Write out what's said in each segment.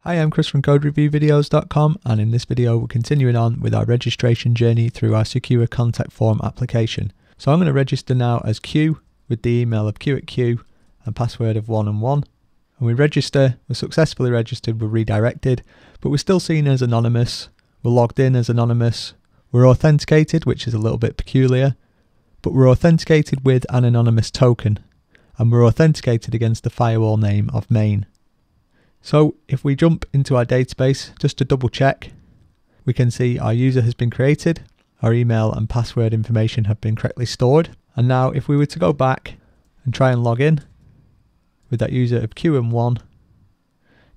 Hi, I'm Chris from CodeReviewVideos.com, and in this video we're continuing on with our registration journey through our secure contact form application. So I'm going to register now as Q with the email of q@q and password of 1 and 1. And we register, we're successfully registered, we're redirected, but we're still seen as anonymous, we're logged in as anonymous, we're authenticated, which is a little bit peculiar, but we're authenticated with an anonymous token, and we're authenticated against the firewall name of main. So if we jump into our database just to double check, we can see our user has been created, our email and password information have been correctly stored, and now if we were to go back and try and log in with that user of Q and 1,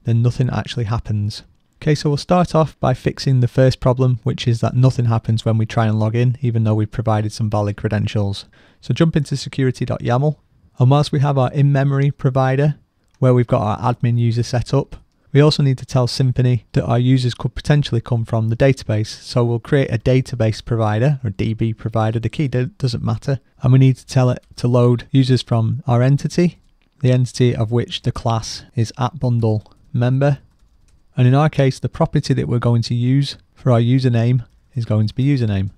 then nothing actually happens. Okay, so we'll start off by fixing the first problem, which is that nothing happens when we try and log in, even though we've provided some valid credentials. So jump into security.yaml, and whilst we have our in-memory provider, where we've got our admin user set up, we also need to tell Symfony that our users could potentially come from the database. So we'll create a database provider or DB provider, the key doesn't matter, and we need to tell it to load users from our entity, the entity of which the class is @bundle_member, and in our case the property that we're going to use for our username is going to be username.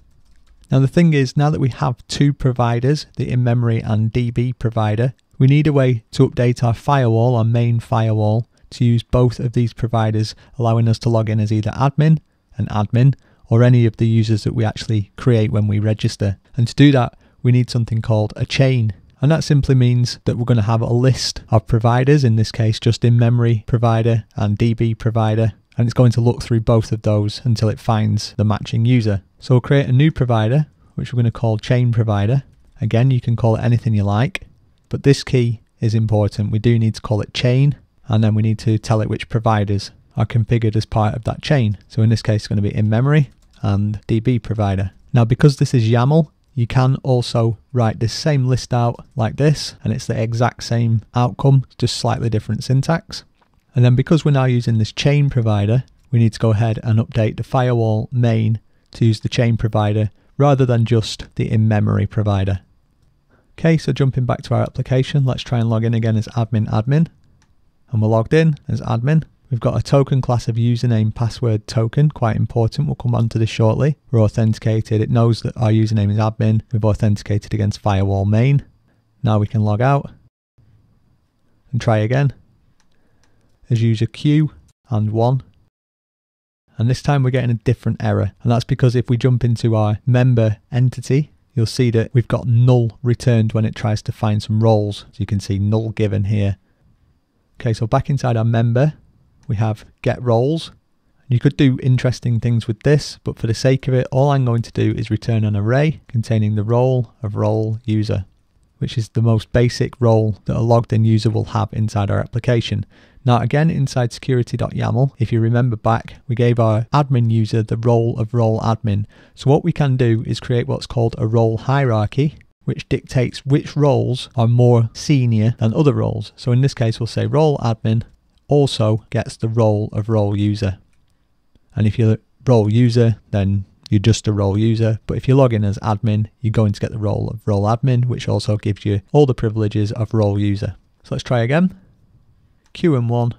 Now the thing is, now that we have two providers, the in-memory and DB provider, we need a way to update our firewall, our main firewall, to use both of these providers, allowing us to log in as either admin, an admin, or any of the users that we actually create when we register. And to do that, we need something called a chain. And that simply means that we're going to have a list of providers, in this case just in-memory provider and DB provider, and it's going to look through both of those until it finds the matching user. So we'll create a new provider, which we're going to call chain provider. Again, you can call it anything you like, but this key is important. We do need to call it chain, and then we need to tell it which providers are configured as part of that chain. So in this case, it's going to be in-memory and DB provider. Now, because this is YAML, you can also write this same list out like this, and it's the exact same outcome, just slightly different syntax. And then because we're now using this chain provider, we need to go ahead and update the firewall main to use the chain provider rather than just the in-memory provider. Okay, so jumping back to our application, let's try and log in again as admin, and we're logged in as admin. We've got a token class of username password token, quite important, we'll come on to this shortly. We're authenticated, it knows that our username is admin, we've authenticated against firewall main. Now we can log out and try again as user Q and 1. And this time we're getting a different error, and that's because if we jump into our member entity, you'll see that we've got null returned when it tries to find some roles. So you can see null given here. Okay, so back inside our member, we have get roles. You could do interesting things with this, but for the sake of it, all I'm going to do is return an array containing the role of role user, which is the most basic role that a logged in user will have inside our application. Now again, inside security.yaml, if you remember back, we gave our admin user the role of role admin. So what we can do is create what's called a role hierarchy, which dictates which roles are more senior than other roles. So in this case, we'll say role admin also gets the role of role user. And if you're role user, then you're just a role user. But if you log in as admin, you're going to get the role of role admin, which also gives you all the privileges of role user. So let's try again. Q and 1.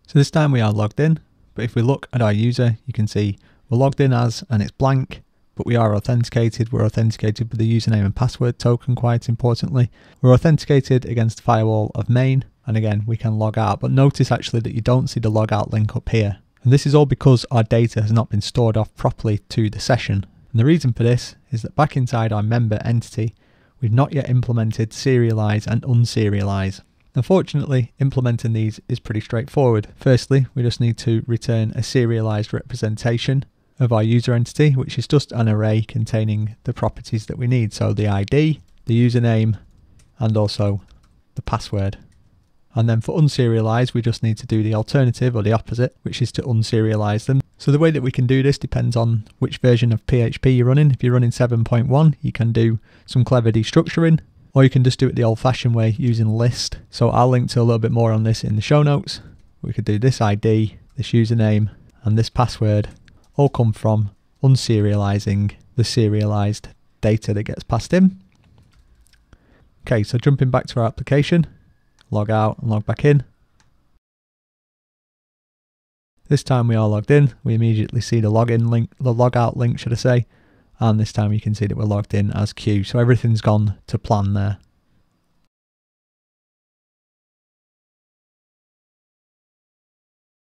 So this time we are logged in, but if we look at our user, you can see we're logged in as, and it's blank, but we are authenticated. We're authenticated with the username and password token, quite importantly. We're authenticated against the firewall of main, and again, we can log out, but notice actually that you don't see the log out link up here. And this is all because our data has not been stored off properly to the session. And the reason for this is that back inside our member entity, we've not yet implemented serialize and unserialize. Unfortunately, implementing these is pretty straightforward. Firstly, we just need to return a serialized representation of our user entity, which is just an array containing the properties that we need. So the ID, the username, and also the password. And then for unserialize, we just need to do the alternative or the opposite, which is to unserialize them. So the way that we can do this depends on which version of PHP you're running. If you're running 7.1, you can do some clever destructuring, or you can just do it the old-fashioned way using list. So I'll link to a little bit more on this in the show notes. We could do this ID, this username, and this password all come from unserializing the serialized data that gets passed in. Okay, so jumping back to our application, log out and log back in. This time we are logged in. We immediately see the login link, the logout link should I say, and this time you can see that we're logged in as Q. So everything's gone to plan there.